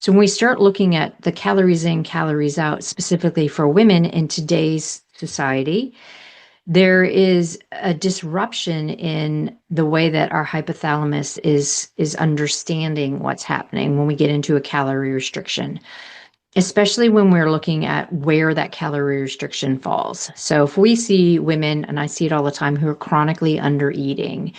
So when we start looking at the calories in, calories out, specifically for women in today's society, there is a disruption in the way that our hypothalamus is understanding what's happening when we get into a calorie restriction, especially when we're looking at where that calorie restriction falls. So if we see women, and I see it all the time, who are chronically under eating,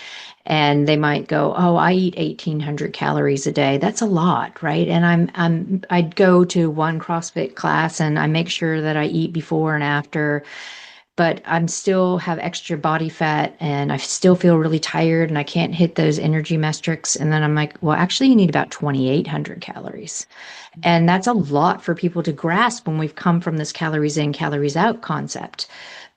and they might go, "Oh, I eat 1,800 calories a day." That's a lot, right? And I'd go to one CrossFit class and I make sure that I eat before and after, but I'm still have extra body fat and I still feel really tired and I can't hit those energy metrics. And then I'm like, well, actually you need about 2,800 calories. And that's a lot for people to grasp when we've come from this calories in, calories out concept.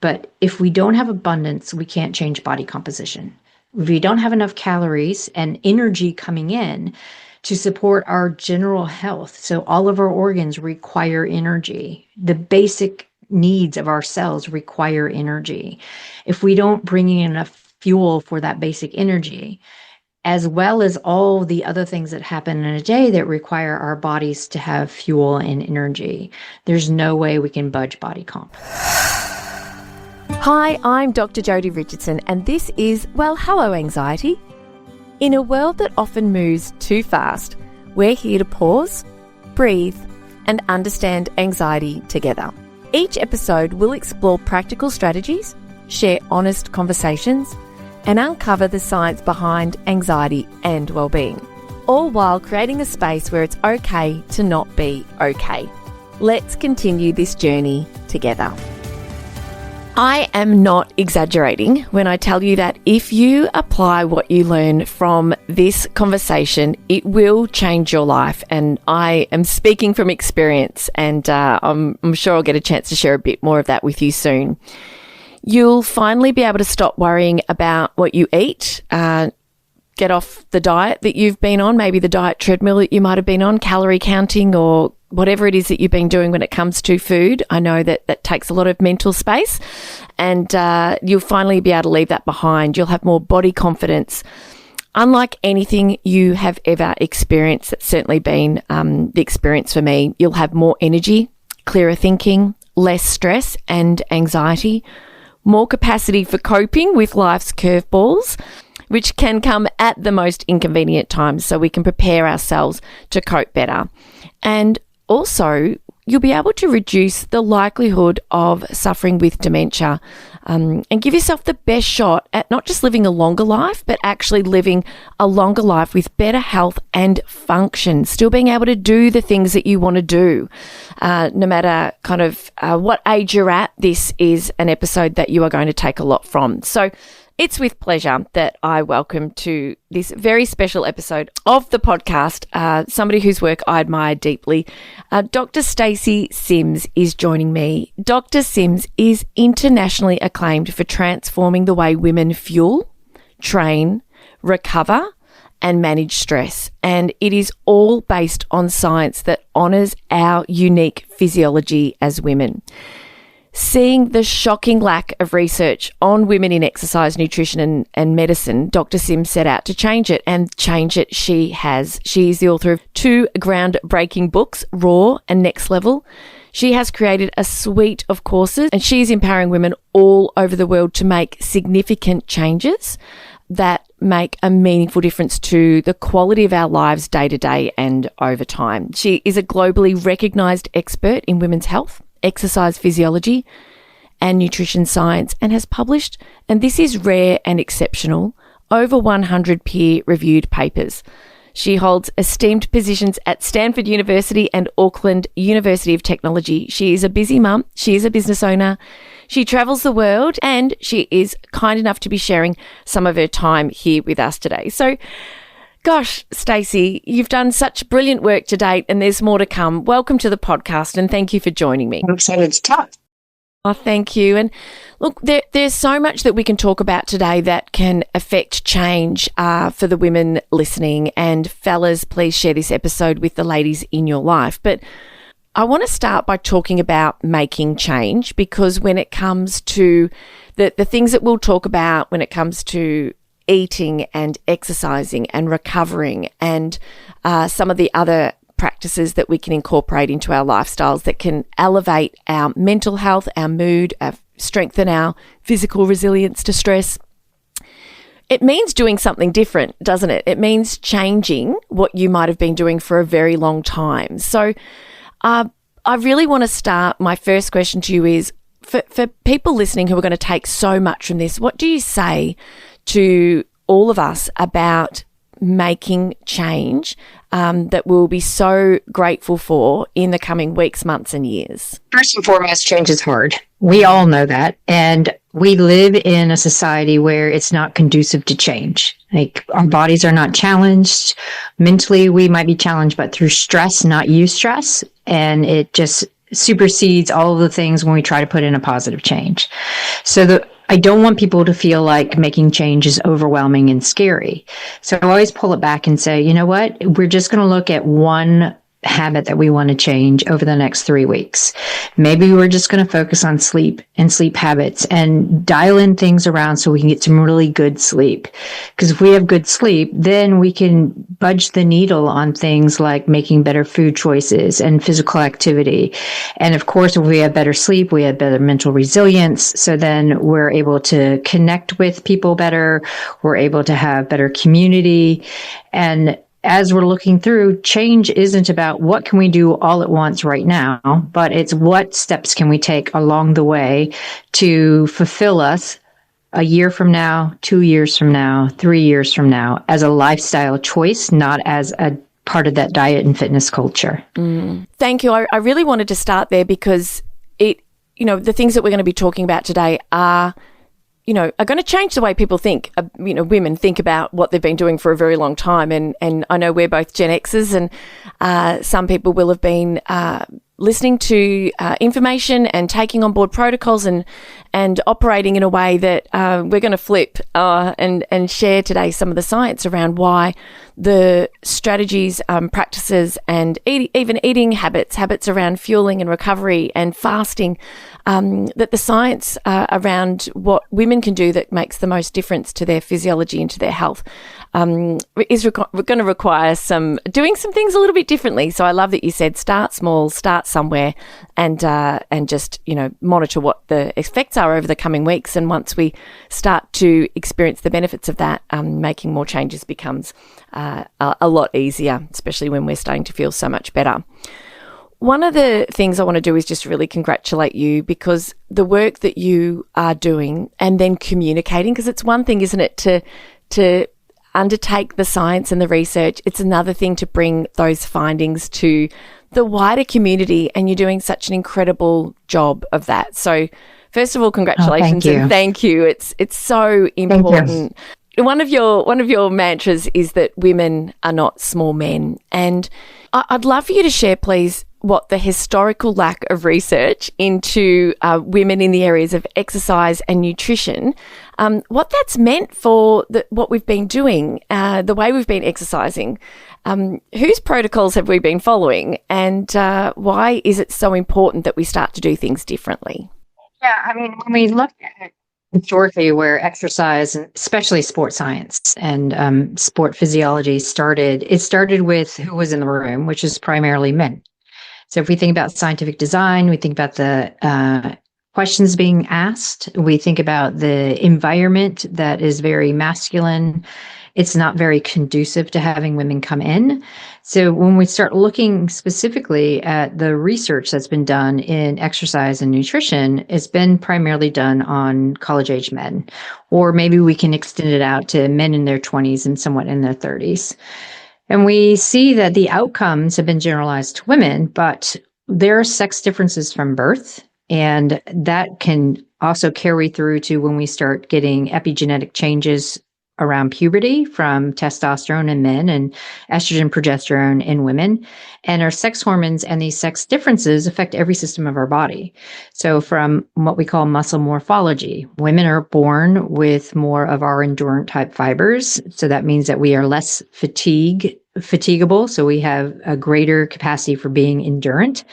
But if we don't have abundance, we can't change body composition. If we don't have enough calories and energy coming in to support our general health, so all of our organs require energy. The basic needs of our cells require energy. If we don't bring in enough fuel for that basic energy, as well as all the other things that happen in a day that require our bodies to have fuel and energy, there's no way we can budge body comp. Hi, I'm Dr. Jodi Richardson, and this is Well, Hello Anxiety. In a world that often moves too fast, we're here to pause, breathe, and understand anxiety together. Each episode will explore practical strategies, share honest conversations, and uncover the science behind anxiety and well-being, all while creating a space where it's okay to not be okay. Let's continue this journey together. I am not exaggerating when I tell you that if you apply what you learn from this conversation, it will change your life. And I am speaking from experience, and I'm sure I'll get a chance to share a bit more of that with you soon. You'll finally be able to stop worrying about what you eat, get off the diet that you've been on, maybe the diet treadmill that you might have been on, calorie counting, or whatever it is that you've been doing when it comes to food. I know that takes a lot of mental space, and you'll finally be able to leave that behind. You'll have more body confidence. Unlike anything you have ever experienced, that's certainly been the experience for me. You'll have more energy, clearer thinking, less stress and anxiety, more capacity for coping with life's curveballs, which can come at the most inconvenient times, so we can prepare ourselves to cope better. And also, you'll be able to reduce the likelihood of suffering with dementia, and give yourself the best shot at not just living a longer life, but actually living a longer life with better health and function, still being able to do the things that you want to do. No matter kind of what age you're at, this is an episode that you are going to take a lot from. So it's with pleasure that I welcome to this very special episode of the podcast somebody whose work I admire deeply. Dr. Stacy Sims is joining me. Dr. Sims is internationally acclaimed for transforming the way women fuel, train, recover, and manage stress. And it is all based on science that honours our unique physiology as women. Seeing the shocking lack of research on women in exercise, nutrition and medicine, Dr. Sims set out to change it, and change it she has. She is the author of 2 groundbreaking books, Raw and Next Level. She has created a suite of courses, and she is empowering women all over the world to make significant changes that make a meaningful difference to the quality of our lives day to day and over time. She is a globally recognised expert in women's health, exercise physiology and nutrition science, and has published, and this is rare and exceptional, over 100 peer-reviewed papers. She holds esteemed positions at Stanford University and Auckland University of Technology. She is a busy mum. She is a business owner. She travels the world, and she is kind enough to be sharing some of her time here with us today. So, gosh, Stacy, you've done such brilliant work to date, and there's more to come. Welcome to the podcast, and thank you for joining me. I'm excited to talk. Oh, thank you. And look, there's so much that we can talk about today that can affect change for the women listening. And fellas, please share this episode with the ladies in your life. But I want to start by talking about making change, because when it comes to the things that we'll talk about when it comes to eating and exercising and recovering and some of the other practices that we can incorporate into our lifestyles that can elevate our mental health, our mood, strengthen our physical resilience to stress. It means doing something different, doesn't it? It means changing what you might have been doing for a very long time. So I really want to start, my first question to you is, for people listening who are going to take so much from this, what do you say to all of us about making change that we'll be so grateful for in the coming weeks, months and years? First and foremost, change is hard. We all know that. And we live in a society where it's not conducive to change. Like, our bodies are not challenged. Mentally, we might be challenged, but through stress, not eustress. And it just supersedes all of the things when we try to put in a positive change. So I don't want people to feel like making change is overwhelming and scary. So I always pull it back and say, you know what? We're just going to look at one habit that we want to change over the next 3 weeks. Maybe we're just going to focus on sleep and sleep habits and dial in things around so we can get some really good sleep. Because if we have good sleep, then we can budge the needle on things like making better food choices and physical activity. And of course, if we have better sleep, we have better mental resilience. So then we're able to connect with people better. We're able to have better community. And as we're looking through, change isn't about what can we do all at once right now, but it's what steps can we take along the way to fulfill us a year from now, 2 years from now, 3 years from now, as a lifestyle choice, not as a part of that diet and fitness culture. Thank you. I really wanted to start there because the things that we're going to be talking about today are going to change the way people think, women think about what they've been doing for a very long time. And I know we're both Gen Xers, and some people will have been listening to information and taking on board protocols and operating in a way that we're going to flip and share today some of the science around why the strategies, practices, and even eating habits around fueling and recovery and fasting, that the science around what women can do that makes the most difference to their physiology and to their health is going to require doing some things a little bit differently. So I love that you said start small, start somewhere, and just monitor what the effects are over the coming weeks. And once we start to experience the benefits of that, making more changes becomes a lot easier, especially when we're starting to feel so much better. One of the things I want to do is just really congratulate you, because the work that you are doing and then communicating, because it's one thing, isn't it, to undertake the science and the research. It's another thing to bring those findings to the wider community, and you're doing such an incredible job of that. So first of all, congratulations and thank you. It's so important. One of your mantras is that women are not small men. And I'd love for you to share, please, what the historical lack of research into women in the areas of exercise and nutrition, what that's meant for what we've been doing, the way we've been exercising, whose protocols have we been following, and why is it so important that we start to do things differently? Yeah, I mean, when we look at historically where exercise, and especially sport science and sport physiology started with who was in the room, which is primarily men. So if we think about scientific design, we think about the questions being asked, we think about the environment that is very masculine. It's not very conducive to having women come in. So when we start looking specifically at the research that's been done in exercise and nutrition, it's been primarily done on college-age men, or maybe we can extend it out to men in their 20s and somewhat in their 30s. And we see that the outcomes have been generalized to women, but there are sex differences from birth, and that can also carry through to when we start getting epigenetic changes around puberty from testosterone in men and estrogen, progesterone in women. And our sex hormones and these sex differences affect every system of our body. So from what we call muscle morphology, women are born with more of our endurant type fibers. So that means that we are less fatigable. So we have a greater capacity for being endurant,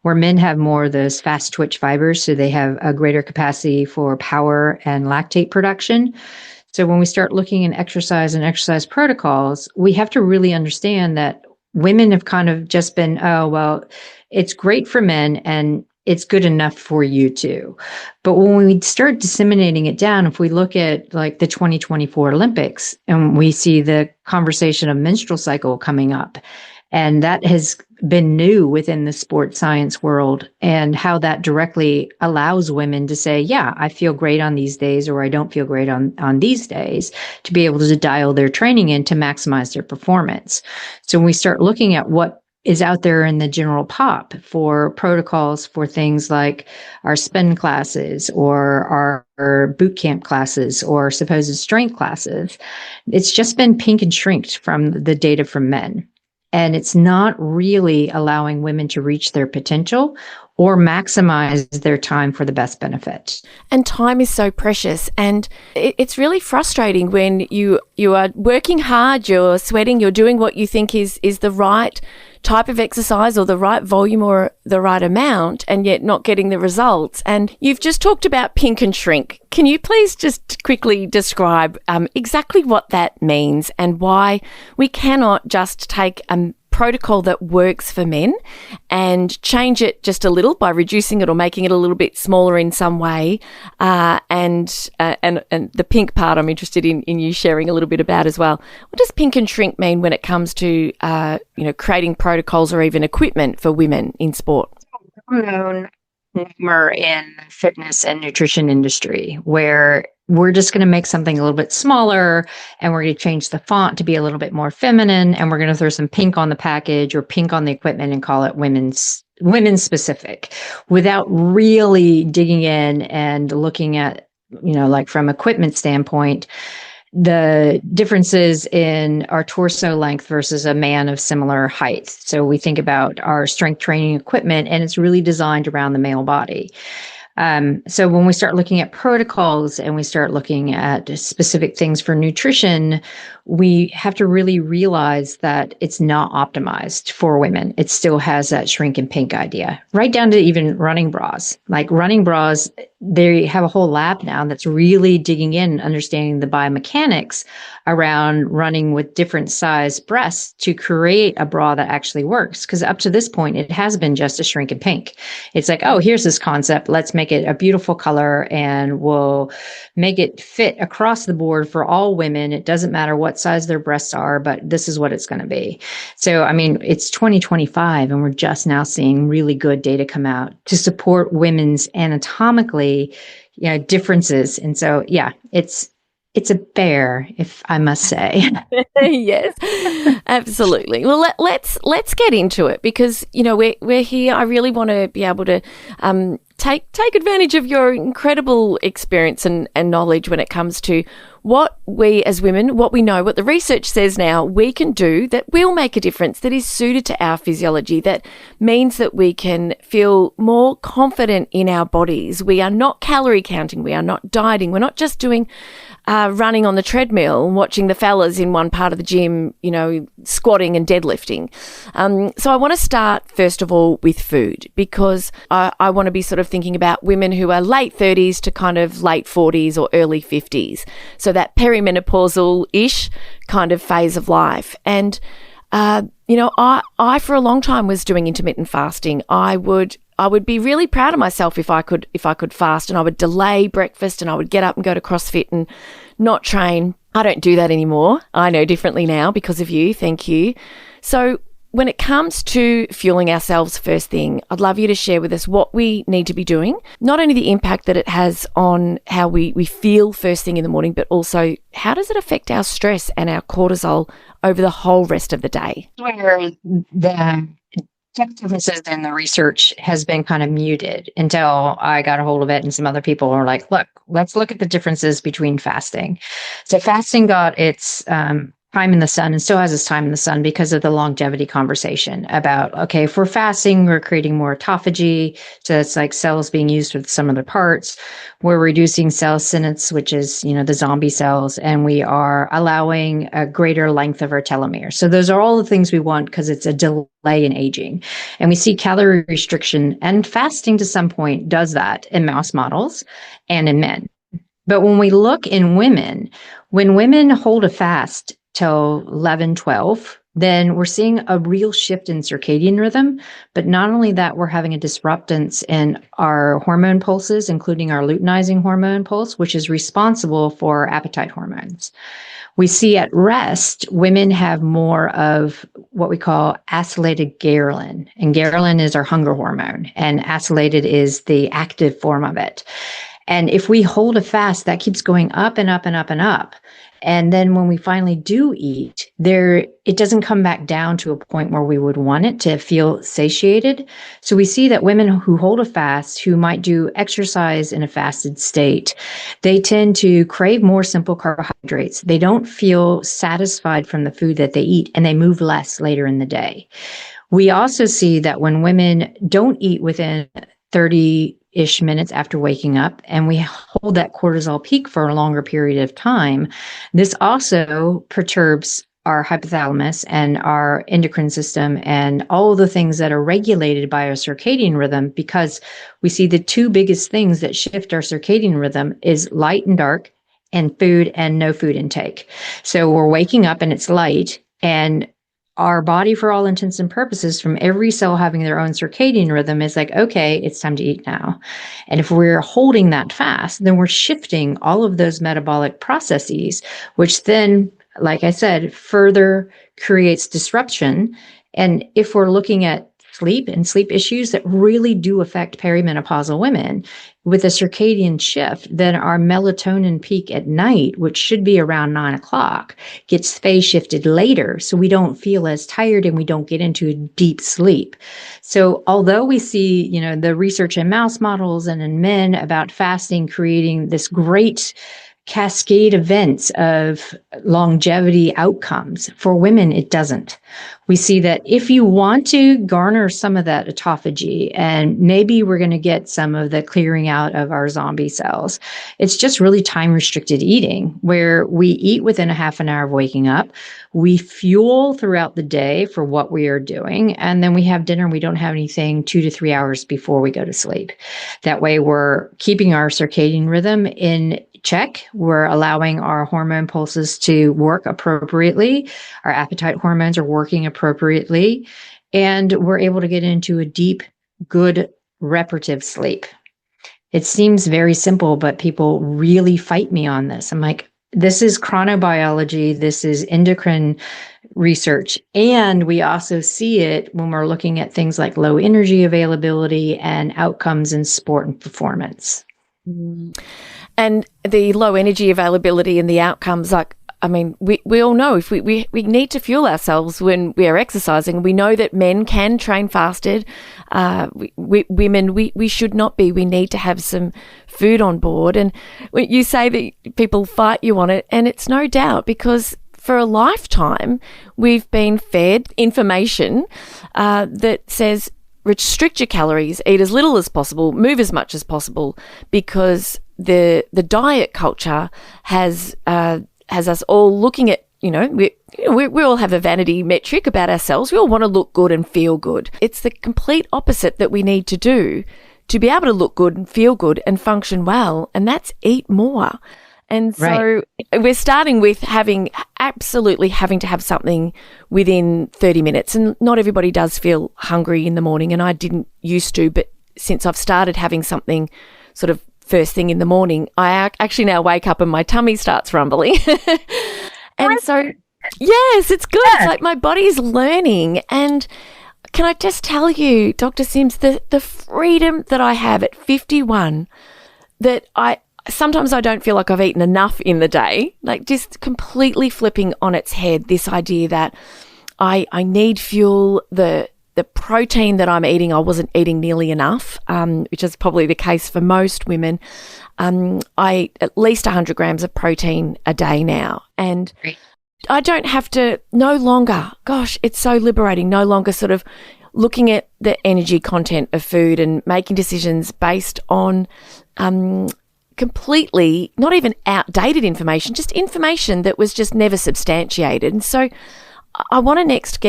where men have more of those fast twitch fibers. So they have a greater capacity for power and lactate production. So when we start looking at exercise and exercise protocols, we have to really understand that women have kind of just been, oh, well, it's great for men and it's good enough for you too. But when we start disseminating it down, if we look at like the 2024 Olympics and we see the conversation of menstrual cycle coming up, and that has been new within the sports science world, and how that directly allows women to say, yeah, I feel great on these days, or I don't feel great on these days, to be able to dial their training in to maximize their performance. So when we start looking at what is out there in the general pop for protocols for things like our spin classes or our boot camp classes or supposed strength classes, it's just been pink and shrinked from the data from men. And it's not really allowing women to reach their potential or maximize their time for the best benefit. And time is so precious. And it's really frustrating when you are working hard, you're sweating, you're doing what you think is the right type of exercise or the right volume or the right amount, and yet not getting the results. And you've just talked about pink and shrink. Can you please just quickly describe exactly what that means and why we cannot just take a protocol that works for men and change it just a little by reducing it or making it a little bit smaller in some way? And the pink part I'm interested in you sharing a little bit about as well. What does pink and shrink mean when it comes to creating protocols or even equipment for women in sport? Known number in the fitness and nutrition industry where we're just going to make something a little bit smaller and we're going to change the font to be a little bit more feminine, and we're going to throw some pink on the package or pink on the equipment and call it women's specific, without really digging in and looking at, like from equipment standpoint, the differences in our torso length versus a man of similar height. So we think about our strength training equipment, and it's really designed around the male body. So when we start looking at protocols and we start looking at specific things for nutrition, we have to really realize that it's not optimized for women. It still has that shrink and pink idea, right down to even running bras. Like running bras, they have a whole lab now that's really digging in, understanding the biomechanics around running with different size breasts to create a bra that actually works. Because up to this point, it has been just a shrink and pink. It's like, oh, here's this concept. Let's make it a beautiful color and we'll make it fit across the board for all women. It doesn't matter what size their breasts are, but this is what it's going to be. So, I mean, it's 2025 and we're just now seeing really good data come out to support women's anatomically, differences. And so, yeah, it's a bear, if I must say. Yes, absolutely. Well, let's get into it because we're here. I really want to be able to take advantage of your incredible experience and knowledge when it comes to what we as women, what we know, what the research says now we can do that will make a difference, that is suited to our physiology, that means that we can feel more confident in our bodies. We are not calorie counting. We are not dieting. We're not just doing running on the treadmill and watching the fellas in one part of the gym, squatting and deadlifting. So I want to start, first of all, with food, because I want to be sort of thinking about women who are late 30s to kind of late 40s or early 50s. So that perimenopausal-ish kind of phase of life. And, I for a long time was doing intermittent fasting. I would be really proud of myself if I could fast, and I would delay breakfast and I would get up and go to CrossFit and not train. I don't do that anymore. I know differently now because of you. Thank you. So when it comes to fueling ourselves first thing, I'd love you to share with us what we need to be doing, not only the impact that it has on how we feel first thing in the morning, but also how does it affect our stress and our cortisol over the whole rest of the day? Where the differences in the research has been kind of muted until I got a hold of it, and some other people were like, look, let's look at the differences between fasting. So fasting got its time in the sun and still has its time in the sun because of the longevity conversation about, okay, if we're fasting, we're creating more autophagy. So it's like cells being used with some other parts. We're reducing cell senescence, which is, the zombie cells, and we are allowing a greater length of our telomere. So those are all the things we want because it's a delay in aging. And we see calorie restriction, and fasting to some point does that in mouse models and in men. But when we look in women, when women hold a fast till 11, 12, then we're seeing a real shift in circadian rhythm. But not only that, we're having a disruptance in our hormone pulses, including our luteinizing hormone pulse, which is responsible for appetite hormones. We see at rest, women have more of what we call acylated ghrelin. And ghrelin is our hunger hormone, and acylated is the active form of it. And if we hold a fast, that keeps going up and up and up and up. And then when we finally do eat, it doesn't come back down to a point where we would want it to feel satiated. So we see that women who hold a fast, who might do exercise in a fasted state, they tend to crave more simple carbohydrates. They don't feel satisfied from the food that they eat, and they move less later in the day. We also see that when women don't eat within 30-ish minutes after waking up, and we hold that cortisol peak for a longer period of time, this also perturbs our hypothalamus and our endocrine system and all the things that are regulated by our circadian rhythm, because we see the two biggest things that shift our circadian rhythm is light and dark, and food and no food intake. So we're waking up and it's light, and our body, for all intents and purposes, from every cell having their own circadian rhythm, is like, okay, it's time to eat now. And if we're holding that fast, then we're shifting all of those metabolic processes, which then, like I said, further creates disruption. And if we're looking at sleep and sleep issues that really do affect perimenopausal women, with a circadian shift, then our melatonin peak at night, which should be around 9 o'clock, gets phase shifted later. So we don't feel as tired and we don't get into a deep sleep. So although we see, the research in mouse models and in men about fasting creating this great cascade events of longevity outcomes, for women, it doesn't. We see that if you want to garner some of that autophagy, and maybe we're going to get some of the clearing out of our zombie cells, it's just really time restricted eating, where we eat within a half an hour of waking up. We fuel throughout the day for what we are doing. And then we have dinner. We don't have anything 2 to 3 hours before we go to sleep. That way we're keeping our circadian rhythm in check. We're allowing our hormone pulses to work appropriately. Our appetite hormones are working appropriately. And we're able to get into a deep, good, reparative sleep. It seems very simple, but people really fight me on this. I'm like, this is chronobiology. This is endocrine research. And we also see it when we're looking at things like low energy availability and outcomes in sport and performance. And the low energy availability and the outcomes, we all know if we need to fuel ourselves when we are exercising. We know that men can train fasted. Women, we should not be. We need to have some food on board. And you say that people fight you on it, and it's no doubt because for a lifetime we've been fed information that says restrict your calories, eat as little as possible, move as much as possible, because the diet culture has us all looking at, we all have a vanity metric about ourselves. We all want to look good and feel good. It's the complete opposite that we need to do to be able to look good and feel good and function well, and that's eat more. And so we're starting with absolutely having to have something within 30 minutes. And not everybody does feel hungry in the morning, and I didn't used to, but since I've started having something sort of first thing in the morning, I actually now wake up and my tummy starts rumbling. And so, yes, it's good. It's like my body's learning. And can I just tell you, Dr. Sims, the freedom that I have at 51, that sometimes I don't feel like I've eaten enough in the day, like just completely flipping on its head this idea that I need fuel. The protein that I'm eating, I wasn't eating nearly enough, which is probably the case for most women. I eat at least 100 grams of protein a day now. And I don't have to, no longer, gosh, it's so liberating, no longer sort of looking at the energy content of food and making decisions based on completely, not even outdated information, just information that was just never substantiated. And so I want to next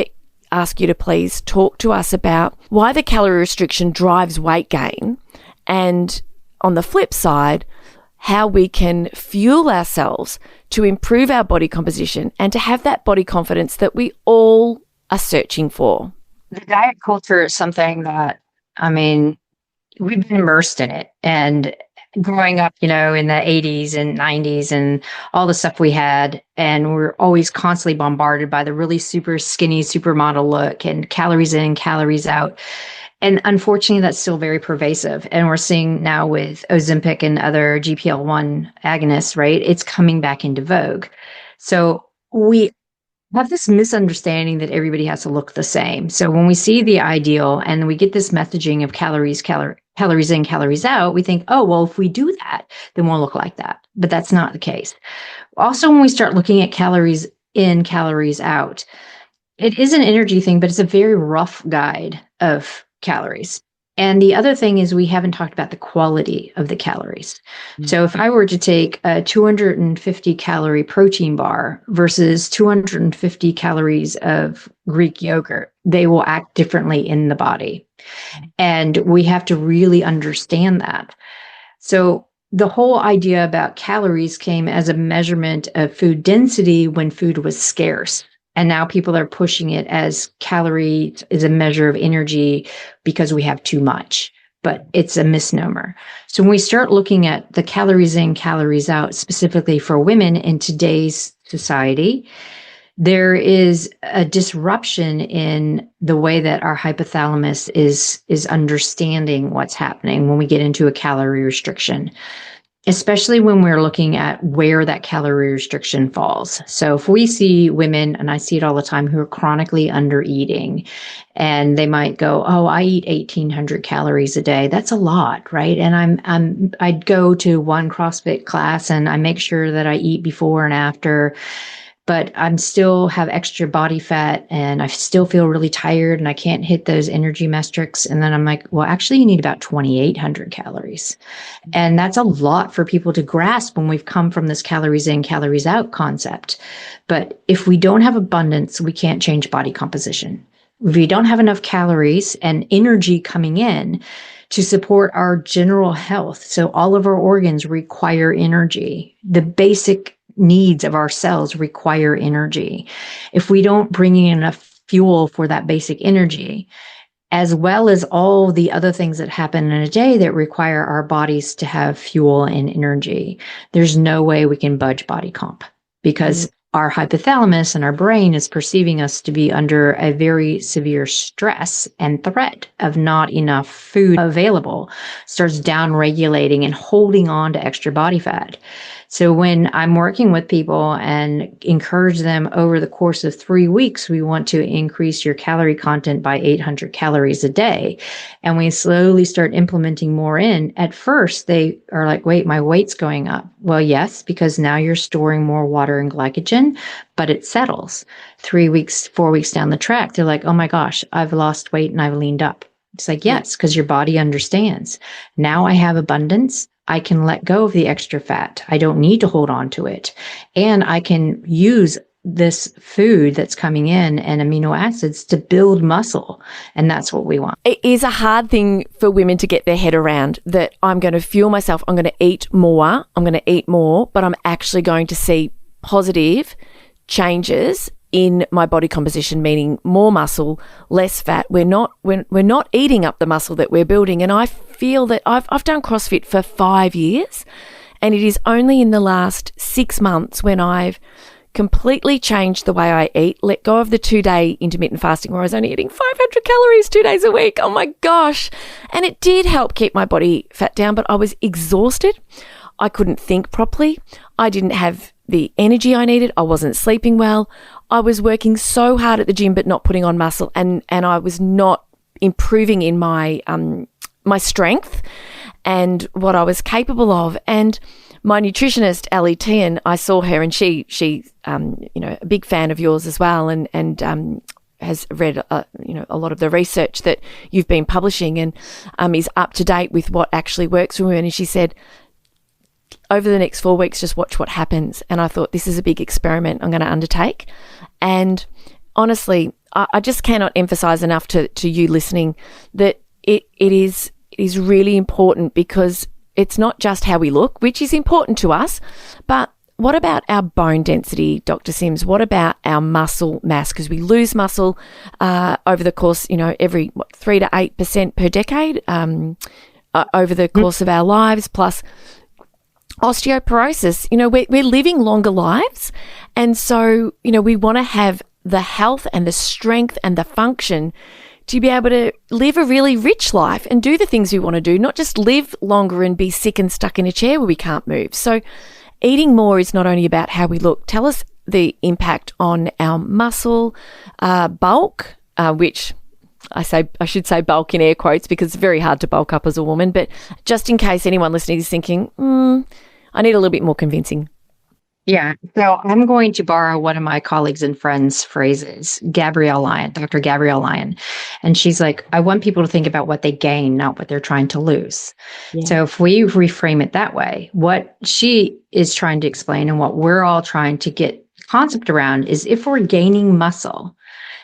ask you to please talk to us about why the calorie restriction drives weight gain, and on the flip side, how we can fuel ourselves to improve our body composition and to have that body confidence that we all are searching for. The diet culture is something that, we've been immersed in it. And growing up, in the 80s and 90s and all the stuff we had, and we're always constantly bombarded by the really super skinny supermodel look and calories in, calories out. And unfortunately, that's still very pervasive. And we're seeing now with Ozempic and other GLP-1 agonists, right? It's coming back into vogue. So we have this misunderstanding that everybody has to look the same. So when we see the ideal and we get this messaging of calories in, calories out, we think, oh, well, if we do that, then we'll look like that. But that's not the case. Also, when we start looking at calories in, calories out, it is an energy thing, but it's a very rough guide of calories. And the other thing is we haven't talked about the quality of the calories. Mm-hmm. So if I were to take a 250 calorie protein bar versus 250 calories of Greek yogurt, they will act differently in the body. And we have to really understand that. So the whole idea about calories came as a measurement of food density when food was scarce. And now people are pushing it as calories is a measure of energy because we have too much, but it's a misnomer. So when we start looking at the calories in, calories out, specifically for women in today's society, there is a disruption in the way that our hypothalamus is understanding what's happening when we get into a calorie restriction, especially when we're looking at where that calorie restriction falls. So if we see women, and I see it all the time, who are chronically under eating, and they might go, oh, I eat 1,800 calories a day. That's a lot, right? And I'd go to one CrossFit class and I make sure that I eat before and after, but I'm still have extra body fat and I still feel really tired and I can't hit those energy metrics. And then I'm like, well, actually you need about 2,800 calories. And that's a lot for people to grasp when we've come from this calories in, calories out concept. But if we don't have abundance, we can't change body composition. If we don't have enough calories and energy coming in to support our general health, so all of our organs require energy. The basic needs of our cells require energy. If we don't bring in enough fuel for that basic energy, as well as all the other things that happen in a day that require our bodies to have fuel and energy, there's no way we can budge body comp because our hypothalamus and our brain is perceiving us to be under a very severe stress and threat of not enough food available, starts down regulating and holding on to extra body fat. So when I'm working with people and encourage them over the course of 3 weeks, we want to increase your calorie content by 800 calories a day. And we slowly start implementing more in. At first, they are like, wait, my weight's going up. Well, yes, because now you're storing more water and glycogen, but it settles. 3 weeks, 4 weeks down the track, they're like, oh my gosh, I've lost weight and I've leaned up. It's like, yes, because your body understands. Now I have abundance. I can let go of the extra fat. I don't need to hold on to it. And I can use this food that's coming in and amino acids to build muscle. And that's what we want. It is a hard thing for women to get their head around that I'm going to fuel myself. I'm going to eat more. But I'm actually going to see positive changes in my body composition, meaning more muscle, less fat. We're not eating up the muscle that we're building. And I feel that I've done CrossFit for 5 years, and it is only in the last 6 months when I've completely changed the way I eat, let go of the 2-day intermittent fasting where I was only eating 500 calories 2 days a week. Oh my gosh. And it did help keep my body fat down, but I was exhausted. I couldn't think properly. I didn't have the energy I needed. I wasn't sleeping well. I was working so hard at the gym but not putting on muscle, and I was not improving in my my strength and what I was capable of. And my nutritionist, Ali Tian, I saw her, and she a big fan of yours as well, and has read a lot of the research that you've been publishing, and is up to date with what actually works for women. And she said, over the next 4 weeks, just watch what happens. And I thought, this is a big experiment I'm going to undertake. And honestly, I just cannot emphasize enough to you listening that it is really important, because it's not just how we look, which is important to us, but what about our bone density, Dr. Sims? What about our muscle mass? Because we lose muscle over the course, every 3 to 8% per decade over the course of our lives, plus osteoporosis. We're living longer lives. And so, we want to have the health and the strength and the function to be able to live a really rich life and do the things we want to do, not just live longer and be sick and stuck in a chair where we can't move. So eating more is not only about how we look. Tell us the impact on our muscle bulk, which I should say bulk in air quotes because it's very hard to bulk up as a woman. But just in case anyone listening is thinking, I need a little bit more convincing. Yeah. So I'm going to borrow one of my colleagues and friends' phrases, Dr. Gabrielle Lyon. And she's like, I want people to think about what they gain, not what they're trying to lose. Yeah. So if we reframe it that way, what she is trying to explain and what we're all trying to get concept around is if we're gaining muscle,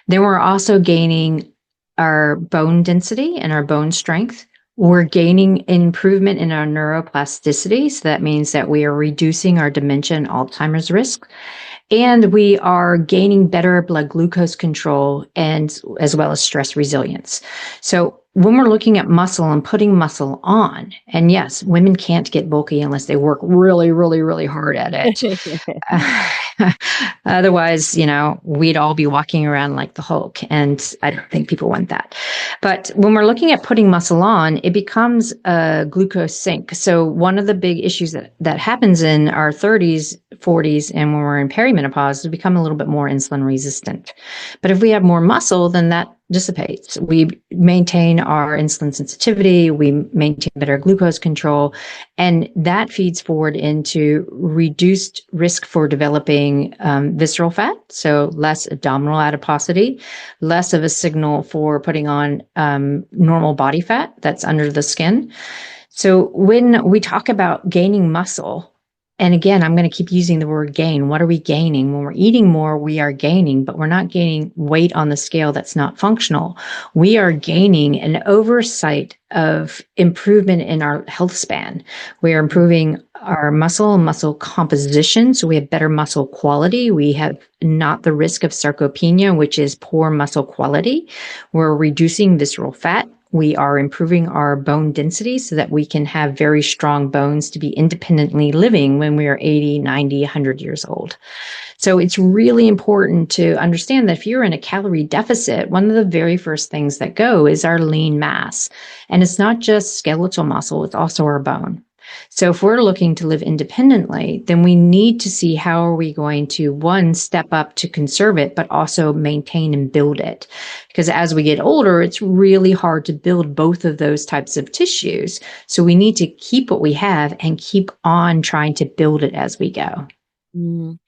then we're also gaining our bone density and our bone strength. We're gaining improvement in our neuroplasticity. So that means that we are reducing our dementia and Alzheimer's risk. And we are gaining better blood glucose control and as well as stress resilience. So when we're looking at muscle and putting muscle on, and yes, women can't get bulky unless they work really, really, really hard at it. Otherwise, we'd all be walking around like the Hulk. And I don't think people want that. But when we're looking at putting muscle on, it becomes a glucose sink. So one of the big issues that happens in our 30s, 40s, and when we're in perimenopause, we become a little bit more insulin resistant. But if we have more muscle, then that dissipates. We maintain our insulin sensitivity, we maintain better glucose control, and that feeds forward into reduced risk for developing visceral fat, so less abdominal adiposity, less of a signal for putting on normal body fat that's under the skin. So when we talk about gaining muscle, and again, I'm going to keep using the word gain. What are we gaining? When we're eating more, we are gaining, but we're not gaining weight on the scale that's not functional. We are gaining an oversight of improvement in our health span. We are improving our muscle composition. So we have better muscle quality. We have not the risk of sarcopenia, which is poor muscle quality. We're reducing visceral fat. We are improving our bone density so that we can have very strong bones to be independently living when we are 80, 90, 100 years old. So it's really important to understand that if you're in a calorie deficit, one of the very first things that go is our lean mass. And it's not just skeletal muscle, it's also our bone. So if we're looking to live independently, then we need to see how are we going to, one, step up to conserve it, but also maintain and build it. Because as we get older, it's really hard to build both of those types of tissues. So we need to keep what we have and keep on trying to build it as we go. Mm.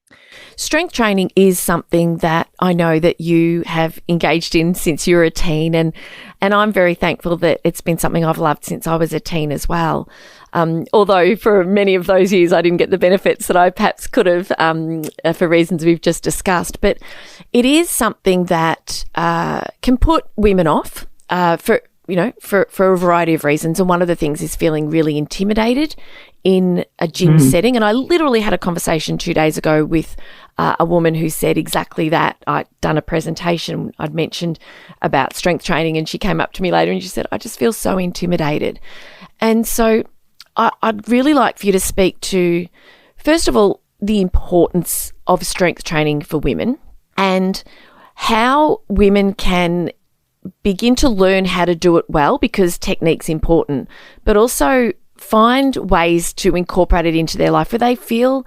Strength training is something that I know that you have engaged in since you were a teen, and I'm very thankful that it's been something I've loved since I was a teen as well. Although for many of those years I didn't get the benefits that I perhaps could have for reasons we've just discussed. But it is something that can put women off for a variety of reasons. And one of the things is feeling really intimidated in a gym setting. And I literally had a conversation 2 days ago with a woman who said exactly that. I'd done a presentation, I'd mentioned about strength training, and she came up to me later and she said, I just feel so intimidated. And so I'd really like for you to speak to, first of all, the importance of strength training for women and how women can begin to learn how to do it well, because technique's important, but also find ways to incorporate it into their life where they feel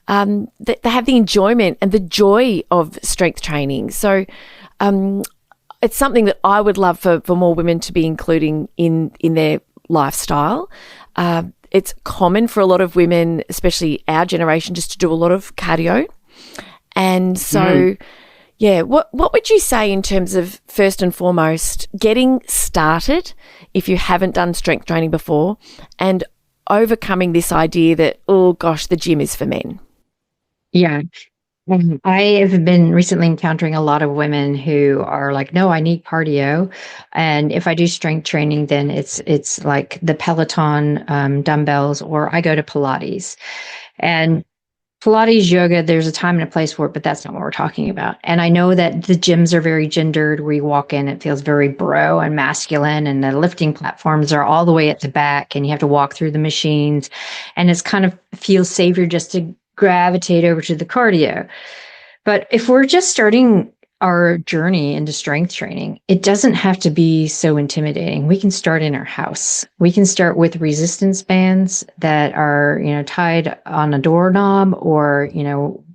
that they have the enjoyment and the joy of strength training. So it's something that I would love for more women to be including in their lifestyle. It's common for a lot of women, especially our generation, just to do a lot of cardio. And so, what would you say in terms of, first and foremost, getting started if you haven't done strength training before and overcoming this idea that, oh gosh, the gym is for men? Yeah. I have been recently encountering a lot of women who are like, no, I need cardio. And if I do strength training, then it's like the Peloton dumbbells, or I go to Pilates. And Pilates, yoga, there's a time and a place for it, but that's not what we're talking about. And I know that the gyms are very gendered. Where you walk in, it feels very bro and masculine, and the lifting platforms are all the way at the back, and you have to walk through the machines. And it's kind of feels safer just to gravitate over to the cardio. But if we're just starting our journey into strength training, it doesn't have to be so intimidating. We can start in our house. We can start with resistance bands that are, tied on a doorknob, or,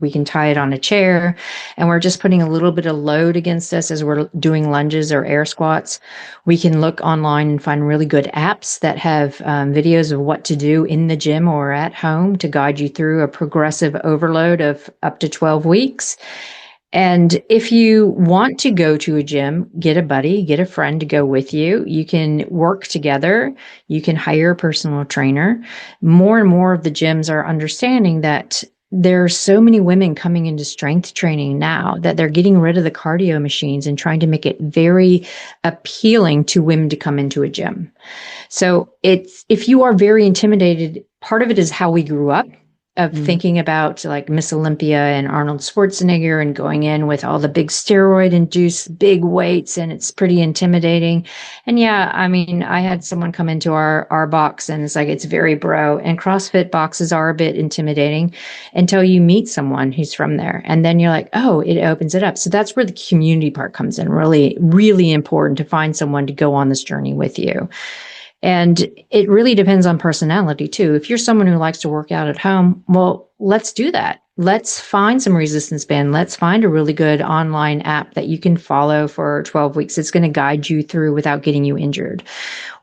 we can tie it on a chair, and we're just putting a little bit of load against us as we're doing lunges or air squats. We can look online and find really good apps that have videos of what to do in the gym or at home to guide you through a progressive overload of up to 12 weeks. And if you want to go to a gym, get a buddy, get a friend to go with you. You can work together. You can hire a personal trainer. More and more of the gyms are understanding that there are so many women coming into strength training now that they're getting rid of the cardio machines and trying to make it very appealing to women to come into a gym. So if you are very intimidated, part of it is how we grew up, of thinking about like Miss Olympia and Arnold Schwarzenegger and going in with all the big steroid induced big weights, and it's pretty intimidating. And yeah, I mean, I had someone come into our box and it's like, it's very bro, and CrossFit boxes are a bit intimidating until you meet someone who's from there. And then you're like, oh, it opens it up. So that's where the community part comes in. Really, really important to find someone to go on this journey with you. And it really depends on personality too. If you're someone who likes to work out at home, well, let's do that. Let's find some resistance band. Let's find a really good online app that you can follow for 12 weeks. It's going to guide you through without getting you injured.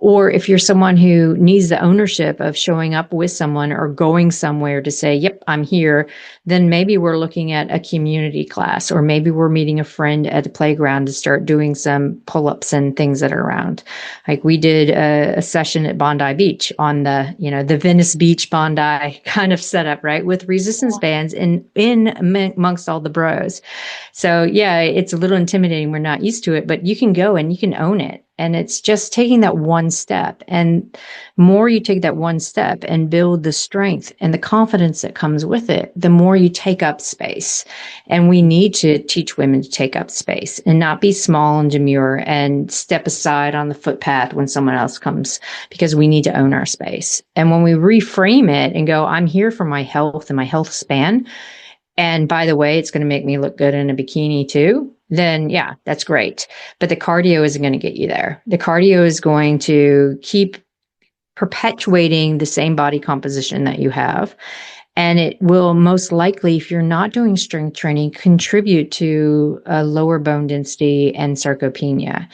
Or if you're someone who needs the ownership of showing up with someone or going somewhere to say, yep, I'm here, then maybe we're looking at a community class, or maybe we're meeting a friend at the playground to start doing some pull-ups and things that are around. Like we did a session at Bondi Beach on the Venice Beach Bondi kind of setup, right? With resistance bands in amongst all the bros. So yeah, it's a little intimidating. We're not used to it, but you can go and you can own it. And it's just taking that one step. And more you take that one step and build the strength and the confidence that comes with it, the more you take up space. And we need to teach women to take up space and not be small and demure and step aside on the footpath when someone else comes, because we need to own our space. And when we reframe it and go, I'm here for my health and my health span, and by the way, it's going to make me look good in a bikini too, then yeah, that's great. But the cardio isn't going to get you there. The cardio is going to keep perpetuating the same body composition that you have. And it will most likely, if you're not doing strength training, contribute to a lower bone density and sarcopenia.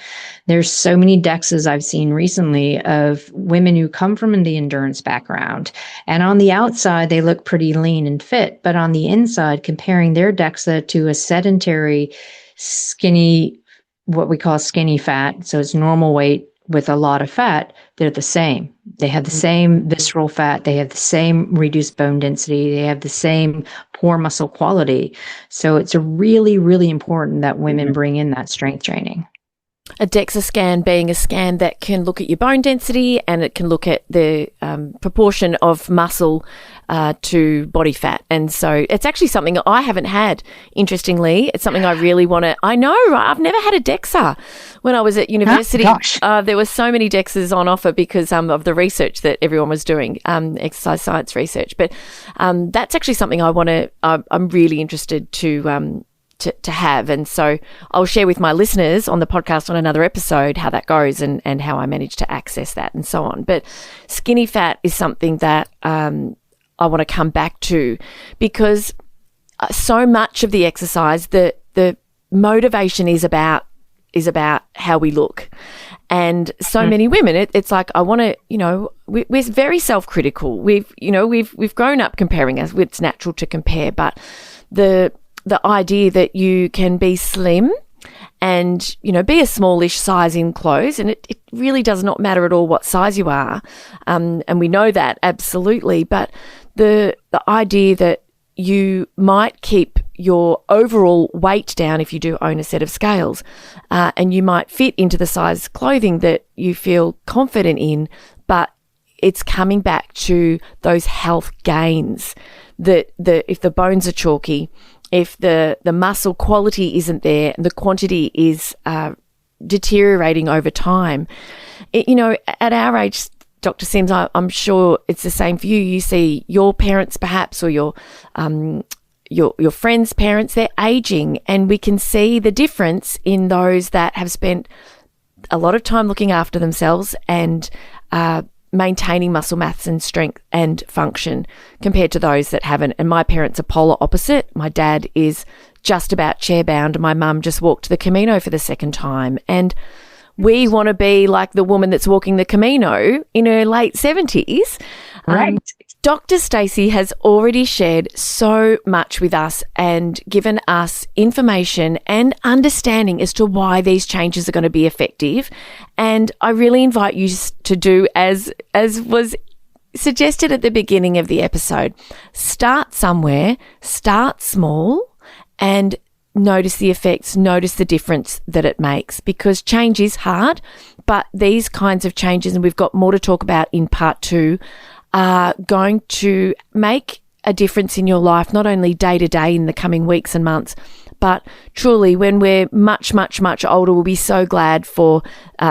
There's so many DEXAs I've seen recently of women who come from the endurance background. And on the outside, they look pretty lean and fit. But on the inside, comparing their DEXA to a sedentary, skinny, what we call skinny fat, so it's normal weight with a lot of fat, they're the same. They have the same visceral fat. They have the same reduced bone density. They have the same poor muscle quality. So it's really, really important that women bring in that strength training. A DEXA scan being a scan that can look at your bone density, and it can look at the proportion of muscle to body fat. And so it's actually something I haven't had, interestingly. It's something I really want to. I know, right? I've never had a DEXA. When I was at university, there were so many DEXAs on offer because of the research that everyone was doing, exercise science research. But that's actually something I want to. I'm really interested to have. And so I'll share with my listeners on the podcast on another episode how that goes and how I managed to access that and so on. But skinny fat is something that I want to come back to, because so much of the exercise, the motivation is about how we look. And so many women, it's like, I want to, we're very self-critical. We've grown up comparing us. It's natural to compare, but the idea that you can be slim and, be a smallish size in clothes, and it really does not matter at all what size you are. And we know that absolutely. But the idea that you might keep your overall weight down if you do own a set of scales. And you might fit into the size clothing that you feel confident in, but it's coming back to those health gains. That if the bones are chalky, if the muscle quality isn't there, and the quantity is deteriorating over time. At our age, Dr. Sims, I'm sure it's the same for you. You see your parents perhaps, or your friends' parents, they're aging, and we can see the difference in those that have spent a lot of time looking after themselves and maintaining muscle mass and strength and function compared to those that haven't. And my parents are polar opposite. My dad is just about chair-bound. My mum just walked the Camino for the second time. And we want to be like the woman that's walking the Camino in her late 70s. Right. Dr. Stacy has already shared so much with us and given us information and understanding as to why these changes are going to be effective. And I really invite you to do as was suggested at the beginning of the episode. Start somewhere, start small, and notice the effects, notice the difference that it makes, because change is hard, but these kinds of changes, and we've got more to talk about in part 2, are going to make a difference in your life, not only day to day in the coming weeks and months, but truly when we're much, much, much older, we'll be so glad for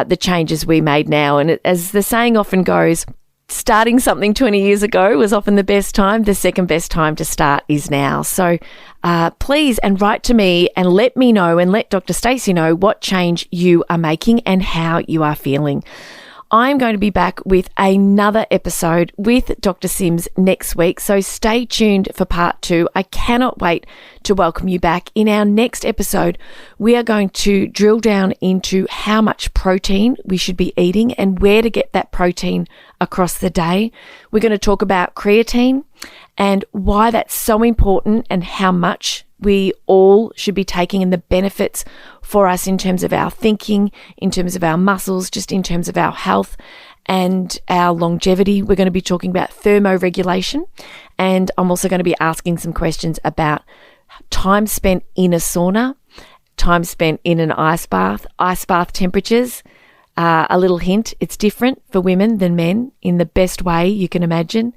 the changes we made now. And as the saying often goes, starting something 20 years ago was often the best time. The second best time to start is now. So please, and write to me and let me know, and let Dr. Stacy know what change you are making and how you are feeling. I'm going to be back with another episode with Dr. Sims next week, so stay tuned for part 2. I cannot wait to welcome you back. In our next episode, we are going to drill down into how much protein we should be eating and where to get that protein across the day. We're going to talk about creatine and why that's so important and how much we all should be taking, and the benefits for us in terms of our thinking, in terms of our muscles, just in terms of our health and our longevity. We're going to be talking about thermoregulation, and I'm also going to be asking some questions about time spent in a sauna, time spent in an ice bath temperatures. A little hint, it's different for women than men in the best way you can imagine.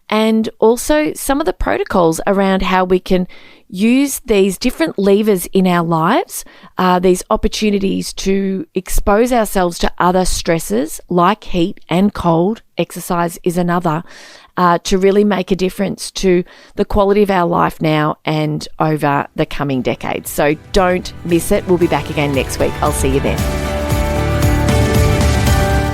And also some of the protocols around how we can use these different levers in our lives, these opportunities to expose ourselves to other stresses like heat and cold. Exercise is another, to really make a difference to the quality of our life now and over the coming decades. So don't miss it. We'll be back again next week. I'll see you then.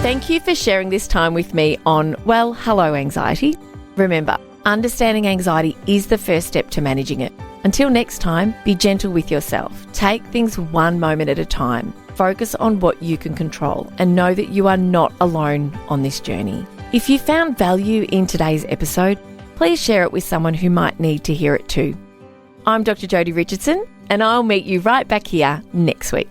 Thank you for sharing this time with me on Well, Hello Anxiety. Remember, understanding anxiety is the first step to managing it. Until next time, be gentle with yourself. Take things one moment at a time. Focus on what you can control and know that you are not alone on this journey. If you found value in today's episode, please share it with someone who might need to hear it too. I'm Dr. Jodi Richardson, and I'll meet you right back here next week.